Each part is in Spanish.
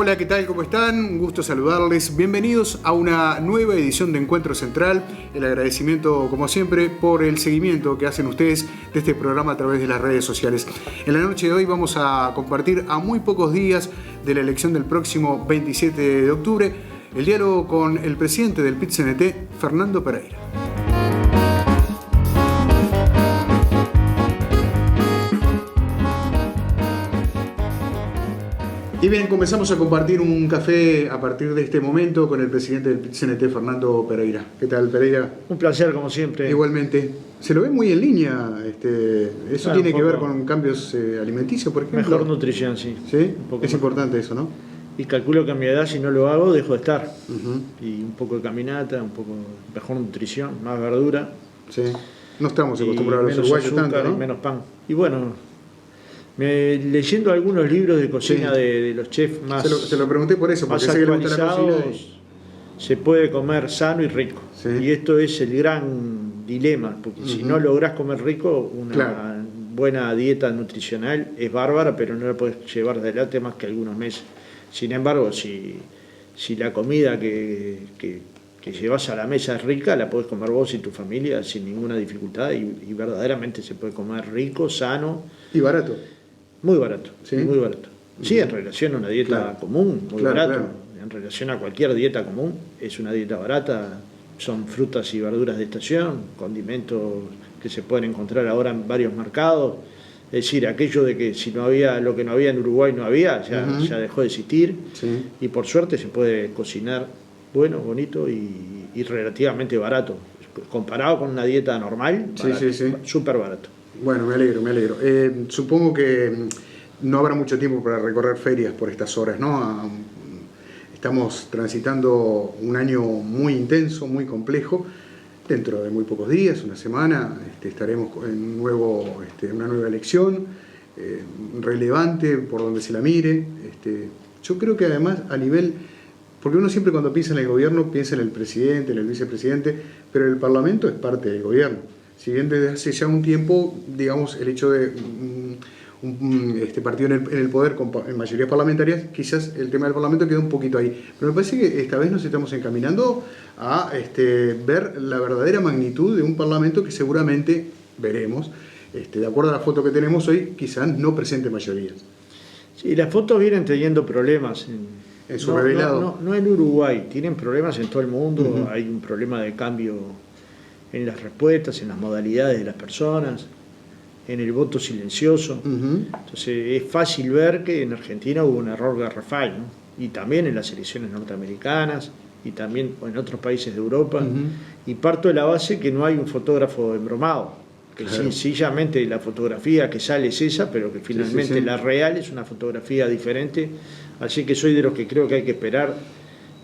Hola, ¿qué tal? ¿Cómo están? Un gusto saludarles. Bienvenidos a una nueva edición de Encuentro Central. El agradecimiento, como siempre, por el seguimiento que hacen ustedes de este programa a través de las redes sociales. En la noche de hoy vamos a compartir, a muy pocos días de la elección del próximo 27 de octubre, el diálogo con el presidente del PIT-CNT, Fernando Pereira. Y bien, comenzamos a compartir un café a partir de este momento con el presidente del PIT-CNT, Fernando Pereira. ¿Qué tal, Pereira? Un placer, como siempre. Igualmente. Se lo ve muy en línea. Eso tiene que ver con cambios alimenticios, por ejemplo. Mejor nutrición, sí. ¿Sí? Es importante eso, ¿no? Y calculo que a mi edad, si no lo hago, dejo de estar. Y un poco de caminata, un poco mejor nutrición, más verdura. Sí. No estamos acostumbrados a los uruguayos tanto, ¿no? Y menos pan. Y bueno, leyendo algunos libros de cocina de los chefs más se lo pregunté por eso, porque sé que le gusta la cocina. Se puede comer sano y rico. Sí. Y esto es el gran dilema, porque si no lográs comer rico, una buena dieta nutricional es bárbara, pero no la puedes llevar adelante más que algunos meses. Sin embargo, si la comida que llevas a la mesa es rica, la podés comer vos y tu familia sin ninguna dificultad y verdaderamente se puede comer rico, sano. Y barato. Muy barato, ¿sí? Muy barato. Sí, en relación a una dieta común, muy barato. Claro. En relación a cualquier dieta común, es una dieta barata. Son frutas y verduras de estación, condimentos que se pueden encontrar ahora en varios mercados. Es decir, aquello de que si no había lo que no había en Uruguay no había, ya dejó de existir. Sí. Y por suerte se puede cocinar bueno, bonito y relativamente barato. Comparado con una dieta normal, súper barato. Bueno, me alegro. Supongo que no habrá mucho tiempo para recorrer ferias por estas horas, ¿no? Estamos transitando un año muy intenso, muy complejo. Dentro de muy pocos días, una semana, estaremos en una nueva elección relevante por donde se la mire. Yo creo que además a nivel... Porque uno siempre cuando piensa en el gobierno piensa en el presidente, en el vicepresidente, pero el Parlamento es parte del gobierno. Si bien desde hace ya un tiempo, digamos, el hecho de este partido en el poder en mayoría parlamentarias, quizás el tema del Parlamento queda un poquito ahí. Pero me parece que esta vez nos estamos encaminando a ver la verdadera magnitud de un Parlamento que seguramente veremos, de acuerdo a la foto que tenemos hoy, quizás no presente mayorías. Sí, las fotos vienen teniendo problemas en su revelado. No en Uruguay, tienen problemas en todo el mundo, hay un problema de cambio en las respuestas, en las modalidades de las personas, en el voto silencioso. Entonces es fácil ver que en Argentina hubo un error garrafal, ¿no? Y también en las elecciones norteamericanas y también en otros países de Europa. Y parto de la base que no hay un fotógrafo embromado, que sencillamente la fotografía que sale es esa, pero que finalmente la real es una fotografía diferente. Así que soy de los que creo que hay que esperar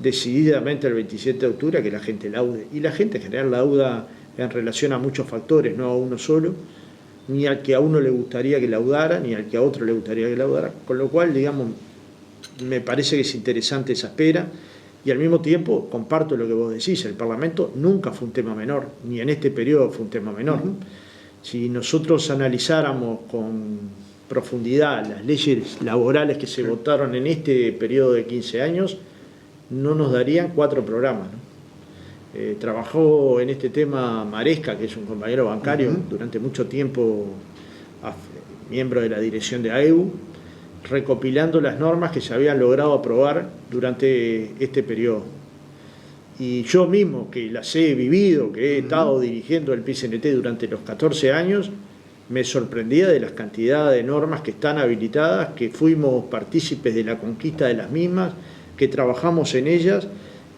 decididamente el 27 de octubre a que la gente laude. Y la gente en general lauda en relación a muchos factores, no a uno solo, ni al que a uno le gustaría que laudara, ni al que a otro le gustaría que laudara. Con lo cual, digamos, me parece que es interesante esa espera y al mismo tiempo comparto lo que vos decís, el Parlamento nunca fue un tema menor, ni en este periodo fue un tema menor. Si nosotros analizáramos con profundidad las leyes laborales que se votaron en este periodo de 15 años, no nos darían 4 programas, ¿no? Trabajó en este tema Maresca, que es un compañero bancario, durante mucho tiempo miembro de la dirección de AEBU, recopilando las normas que se habían logrado aprobar durante este periodo. Y yo mismo, que las he vivido, que he estado dirigiendo el PIT-CNT durante los 14 años, me sorprendía de las cantidades de normas que están habilitadas, que fuimos partícipes de la conquista de las mismas, que trabajamos en ellas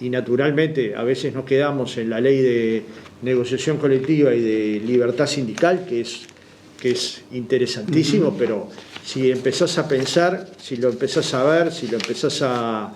y naturalmente a veces nos quedamos en la ley de negociación colectiva y de libertad sindical, que es interesantísimo, pero si empezás a pensar, si lo empezás a ver, si lo empezás a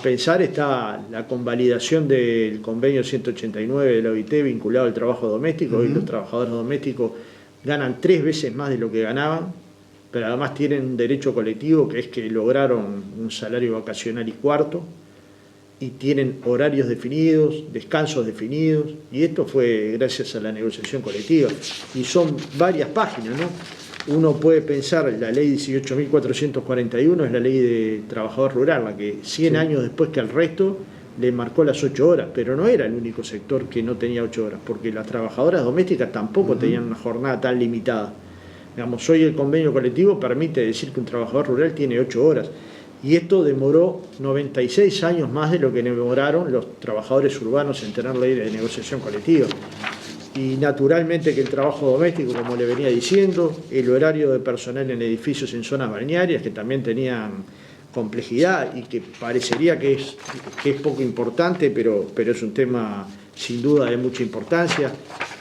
pensar, está la convalidación del convenio 189 de la OIT vinculado al trabajo doméstico. Hoy los trabajadores domésticos ganan 3 veces más de lo que ganaban, pero además tienen un derecho colectivo que es que lograron un salario vacacional y cuarto, y tienen horarios definidos, descansos definidos, y esto fue gracias a la negociación colectiva. Y son varias páginas, ¿no? uno puede pensar, la ley 18.441 es la ley de trabajador rural, la que 100 años después que al resto le marcó las 8 horas, pero no era el único sector que no tenía 8 horas, porque las trabajadoras domésticas tampoco tenían una jornada tan limitada. Digamos, hoy el convenio colectivo permite decir que un trabajador rural tiene 8 horas, y esto demoró 96 años más de lo que demoraron los trabajadores urbanos en tener ley de negociación colectiva. Y naturalmente que el trabajo doméstico, como le venía diciendo, el horario de personal en edificios en zonas balnearias, que también tenían complejidad y que parecería que es poco importante, pero es un tema sin duda de mucha importancia.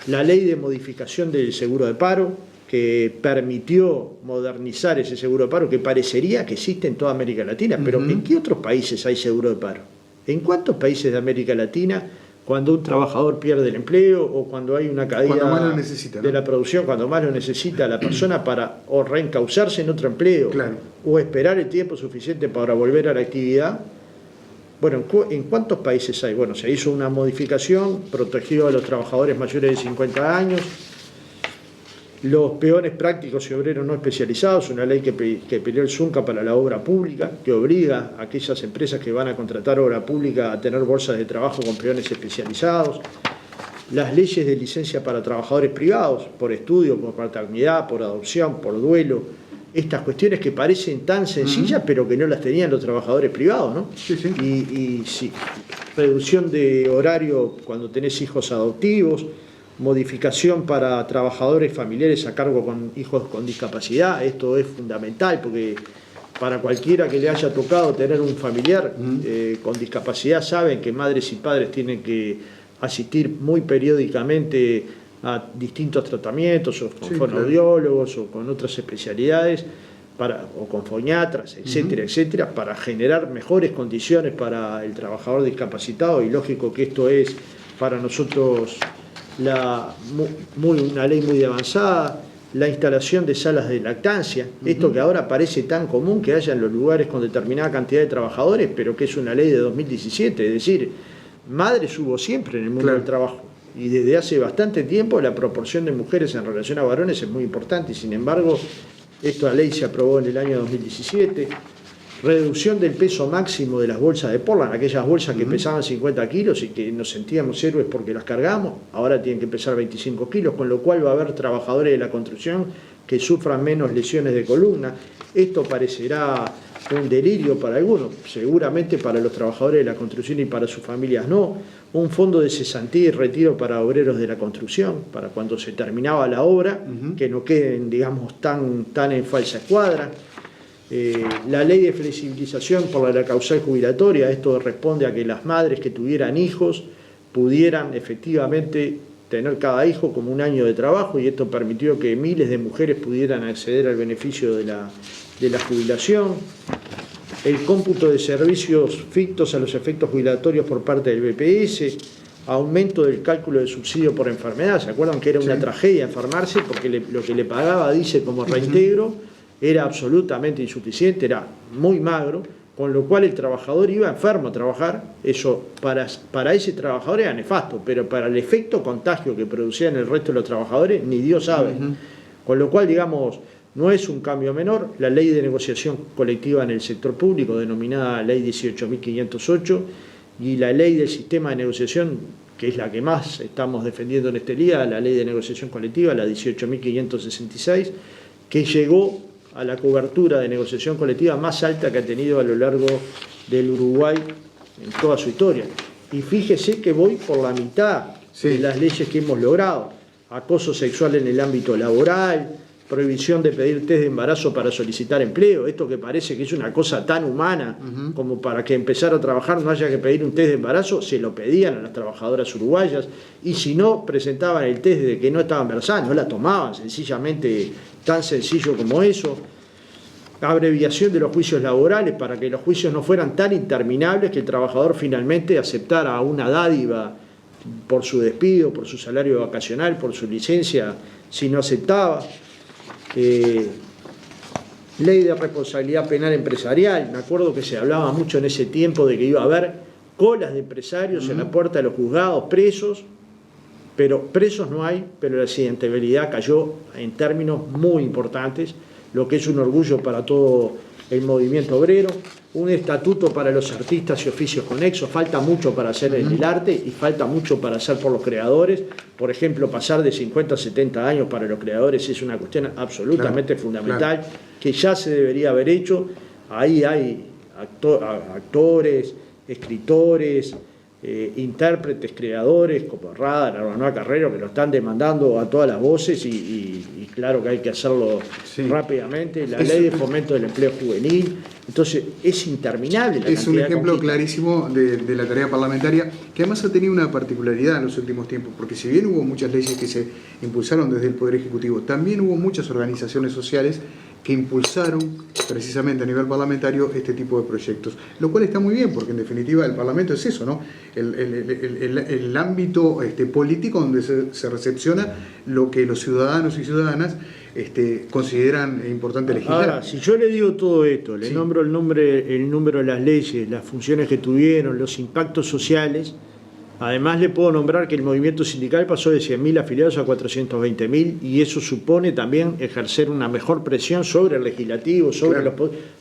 La ley de modificación del seguro de paro, que permitió modernizar ese seguro de paro, que parecería que existe en toda América Latina, pero ¿en qué otros países hay seguro de paro? ¿En cuántos países de América Latina, cuando un trabajador pierde el empleo o cuando hay una caída de la producción, cuando más lo necesita la persona para o reencauzarse en otro empleo, o esperar el tiempo suficiente para volver a la actividad? Bueno, ¿en cuántos países hay? Bueno, se hizo una modificación, protegió a los trabajadores mayores de 50 años, los peones prácticos y obreros no especializados, una ley que peleó el Zunca para la obra pública, que obliga a aquellas empresas que van a contratar obra pública a tener bolsas de trabajo con peones especializados, las leyes de licencia para trabajadores privados, por estudio, por paternidad, por adopción, por duelo, estas cuestiones que parecen tan sencillas, pero que no las tenían los trabajadores privados, ¿no? Sí, sí. Y sí, reducción de horario cuando tenés hijos adoptivos, modificación para trabajadores familiares a cargo con hijos con discapacidad. Esto es fundamental porque para cualquiera que le haya tocado tener un familiar con discapacidad, saben que madres y padres tienen que asistir muy periódicamente a distintos tratamientos, o con fonoaudiólogos o con otras especialidades, o con foniatras, etcétera, etcétera, para generar mejores condiciones para el trabajador discapacitado. Y lógico que esto es para nosotros una ley muy avanzada. La instalación de salas de lactancia, esto que ahora parece tan común que haya en los lugares con determinada cantidad de trabajadores, pero que es una ley de 2017, es decir, madres hubo siempre en el mundo del trabajo, y desde hace bastante tiempo la proporción de mujeres en relación a varones es muy importante, y sin embargo esta ley se aprobó en el año 2017. Reducción del peso máximo de las bolsas de Portland, aquellas bolsas que pesaban 50 kilos y que nos sentíamos héroes porque las cargamos, ahora tienen que pesar 25 kilos, con lo cual va a haber trabajadores de la construcción que sufran menos lesiones de columna. Esto parecerá un delirio para algunos, seguramente para los trabajadores de la construcción y para sus familias no. Un fondo de cesantía y retiro para obreros de la construcción, para cuando se terminaba la obra, que no queden, digamos, tan en falsa escuadra. La ley de flexibilización por la causal jubilatoria, esto responde a que las madres que tuvieran hijos pudieran efectivamente tener cada hijo como un año de trabajo, y esto permitió que miles de mujeres pudieran acceder al beneficio de la jubilación. El cómputo de servicios fictos a los efectos jubilatorios por parte del BPS, aumento del cálculo de subsidio por enfermedad. ¿Se acuerdan que era una tragedia enfermarse? Porque lo que le pagaba, dice, como reintegro era absolutamente insuficiente, era muy magro, con lo cual el trabajador iba enfermo a trabajar. Eso para ese trabajador era nefasto, pero para el efecto contagio que producía en el resto de los trabajadores, ni Dios sabe. Con lo cual, digamos, no es un cambio menor. La ley de negociación colectiva en el sector público, denominada Ley 18.508, y la ley del sistema de negociación, que es la que más estamos defendiendo en este día, la ley de negociación colectiva, la 18.566, que llegó a la cobertura de negociación colectiva más alta que ha tenido a lo largo del Uruguay en toda su historia. Y fíjese que voy por la mitad de las leyes que hemos logrado. Acoso sexual en el ámbito laboral, prohibición de pedir test de embarazo para solicitar empleo, esto que parece que es una cosa tan humana como para que empezar a trabajar no haya que pedir un test de embarazo, se lo pedían a las trabajadoras uruguayas, y si no presentaban el test de que no estaban embarazadas, no la tomaban, sencillamente tan sencillo como eso. Abreviación de los juicios laborales para que los juicios no fueran tan interminables que el trabajador finalmente aceptara una dádiva por su despido, por su salario vacacional, por su licencia, si no aceptaba. Ley de responsabilidad penal empresarial. Me acuerdo que se hablaba mucho en ese tiempo de que iba a haber colas de empresarios en la puerta de los juzgados, presos, pero presos no hay, pero la accidentabilidad cayó en términos muy importantes, lo que es un orgullo para todo el movimiento obrero. Un estatuto para los artistas y oficios conexos. Falta mucho para hacer en el arte y falta mucho para hacer por los creadores. Por ejemplo, pasar de 50 a 70 años para los creadores es una cuestión absolutamente fundamental, que ya se debería haber hecho. Ahí hay actores, escritores, intérpretes, creadores como Radar, Armando Carrero, que lo están demandando a todas las voces y claro que hay que hacerlo rápidamente. La ley de fomento del empleo juvenil. Entonces es interminable. Es un ejemplo clarísimo de la tarea parlamentaria, que además ha tenido una particularidad en los últimos tiempos, porque si bien hubo muchas leyes que se impulsaron desde el Poder Ejecutivo, también hubo muchas organizaciones sociales que impulsaron precisamente a nivel parlamentario este tipo de proyectos, lo cual está muy bien, porque en definitiva el Parlamento es eso, ¿no? El ámbito político donde se recepciona lo que los ciudadanos y ciudadanas consideran importante legislar. Ahora, si yo le digo todo esto, le nombro el número de las leyes, las funciones que tuvieron, los impactos sociales, además le puedo nombrar que el movimiento sindical pasó de 100.000 afiliados a 420.000 y eso supone también ejercer una mejor presión sobre el legislativo,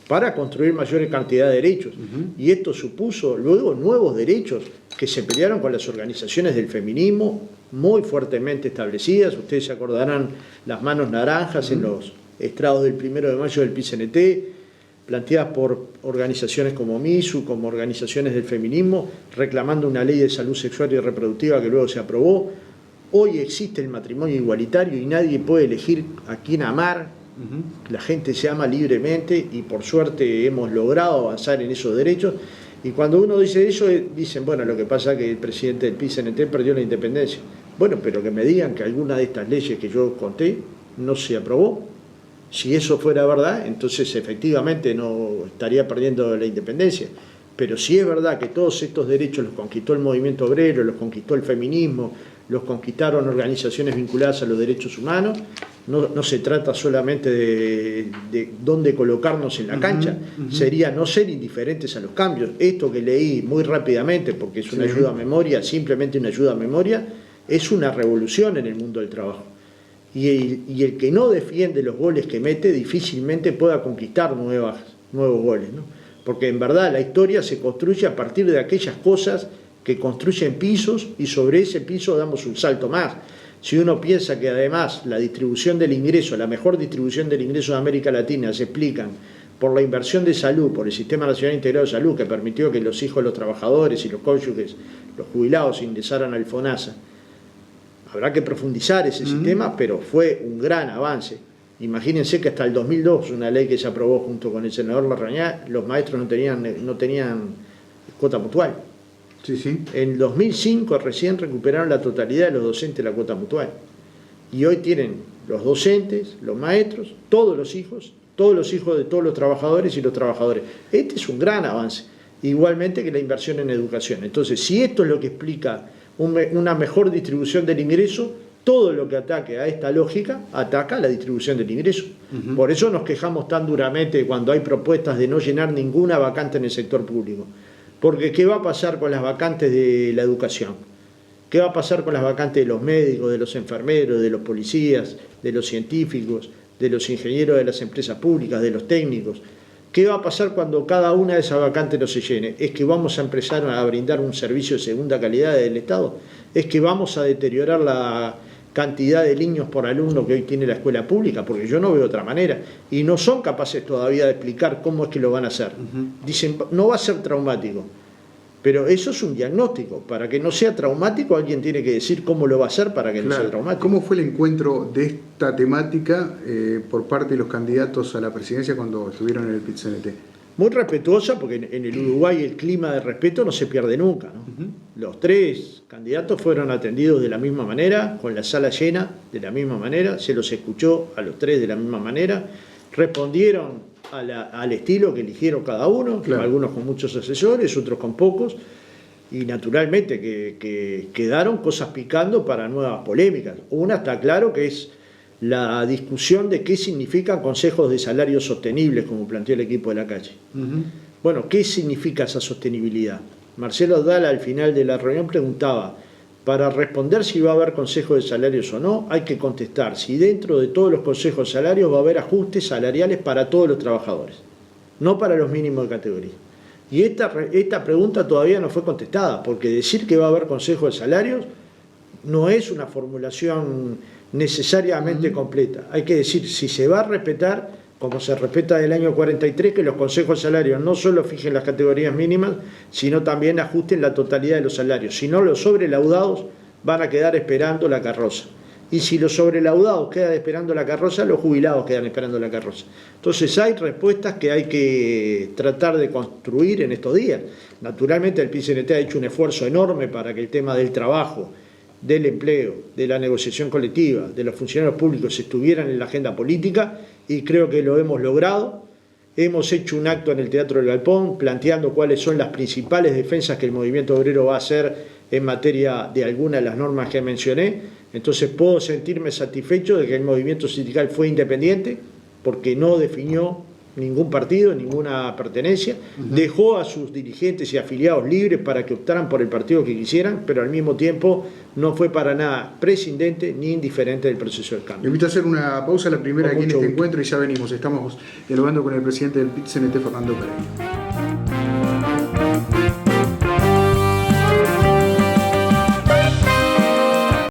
para construir mayor cantidad de derechos. Y esto supuso luego nuevos derechos que se pelearon con las organizaciones del feminismo muy fuertemente establecidas. Ustedes se acordarán las manos naranjas en los estrados del 1 de mayo del PIT-CNT, planteadas por organizaciones como MISU, como organizaciones del feminismo, reclamando una ley de salud sexual y reproductiva que luego se aprobó. Hoy existe el matrimonio igualitario y nadie puede elegir a quién amar. La gente se ama libremente y por suerte hemos logrado avanzar en esos derechos. Y cuando uno dice eso, dicen, bueno, lo que pasa es que el presidente del PIT-CNT perdió la independencia. Bueno, pero que me digan que alguna de estas leyes que yo conté no se aprobó. Si eso fuera verdad, entonces efectivamente no estaría perdiendo la independencia. Pero si es verdad que todos estos derechos los conquistó el movimiento obrero, los conquistó el feminismo, los conquistaron organizaciones vinculadas a los derechos humanos, no se trata solamente de dónde colocarnos en la cancha, sería no ser indiferentes a los cambios. Esto que leí muy rápidamente, porque es una ayuda a memoria, simplemente una ayuda a memoria, es una revolución en el mundo del trabajo. Y el que no defiende los goles que mete difícilmente pueda conquistar nuevos goles, ¿no? Porque en verdad la historia se construye a partir de aquellas cosas que construyen pisos y sobre ese piso damos un salto más. Si uno piensa que además la distribución del ingreso, la mejor distribución del ingreso de América Latina se explican por la inversión de salud, por el Sistema Nacional Integrado de Salud, que permitió que los hijos de los trabajadores y los cónyuges, los jubilados, ingresaran al FONASA. Habrá que profundizar ese sistema, pero fue un gran avance. Imagínense que hasta el 2002, una ley que se aprobó junto con el senador Larrañá, los maestros no tenían cuota mutual. En 2005 recién recuperaron la totalidad de los docentes la cuota mutual. Y hoy tienen los docentes, los maestros, todos los hijos de todos los trabajadores y los trabajadores. Este es un gran avance, igualmente que la inversión en educación. Entonces, si esto es lo que explica una mejor distribución del ingreso, todo lo que ataque a esta lógica ataca la distribución del ingreso. Por eso nos quejamos tan duramente cuando hay propuestas de no llenar ninguna vacante en el sector público. Porque ¿qué va a pasar con las vacantes de la educación? ¿Qué va a pasar con las vacantes de los médicos, de los enfermeros, de los policías, de los científicos, de los ingenieros de las empresas públicas, de los técnicos? ¿Qué va a pasar cuando cada una de esas vacantes no se llene? ¿Es que vamos a empezar a brindar un servicio de segunda calidad del Estado? ¿Es que vamos a deteriorar la cantidad de niños por alumno que hoy tiene la escuela pública? Porque yo no veo otra manera. Y no son capaces todavía de explicar cómo es que lo van a hacer. Dicen, no va a ser traumático. Pero eso es un diagnóstico. Para que no sea traumático, alguien tiene que decir cómo lo va a hacer para que no sea traumático. ¿Cómo fue el encuentro de esta temática por parte de los candidatos a la presidencia cuando estuvieron en el PIT-CNT? Muy respetuosa, porque en el Uruguay el clima de respeto no se pierde nunca, ¿no? Los tres candidatos fueron atendidos de la misma manera, con la sala llena de la misma manera, se los escuchó a los tres de la misma manera, respondieron al estilo que eligieron cada uno, algunos con muchos asesores, otros con pocos, y naturalmente que quedaron cosas picando para nuevas polémicas. Una está claro que es la discusión de qué significan consejos de salarios sostenibles, como planteó el equipo de la calle. Bueno, ¿qué significa esa sostenibilidad? Marcelo Abdala al final de la reunión preguntaba, Para responder si va a haber consejo de salarios o no, hay que contestar si dentro de todos los consejos de salarios va a haber ajustes salariales para todos los trabajadores, no para los mínimos de categoría. Y esta pregunta todavía no fue contestada, porque decir que va a haber consejo de salarios no es una formulación necesariamente completa. Hay que decir si se va a respetar, como se respeta del año 43, que los consejos de salarios no solo fijen las categorías mínimas, sino también ajusten la totalidad de los salarios. Si no, los sobrelaudados van a quedar esperando la carroza. Y si los sobrelaudados quedan esperando la carroza, los jubilados quedan esperando la carroza. Entonces hay respuestas que hay que tratar de construir en estos días. Naturalmente el PIT-CNT ha hecho un esfuerzo enorme para que el tema del trabajo, del empleo, de la negociación colectiva, de los funcionarios públicos estuvieran en la agenda política, y creo que lo hemos logrado. Hemos hecho un acto en el Teatro del Galpón planteando cuáles son las principales defensas que el movimiento obrero va a hacer en materia de algunas de las normas que mencioné. Entonces puedo sentirme satisfecho de que el movimiento sindical fue independiente, porque no definió ningún partido, ninguna pertenencia, dejó a sus dirigentes y afiliados libres para que optaran por el partido que quisieran, pero al mismo tiempo no fue para nada prescindente ni indiferente del proceso del cambio. Me invito a hacer una pausa, la primera Con aquí en mucho este gusto. encuentro, y ya venimos. Estamos dialogando con el presidente del PIT-CNT, Fernando Pereira.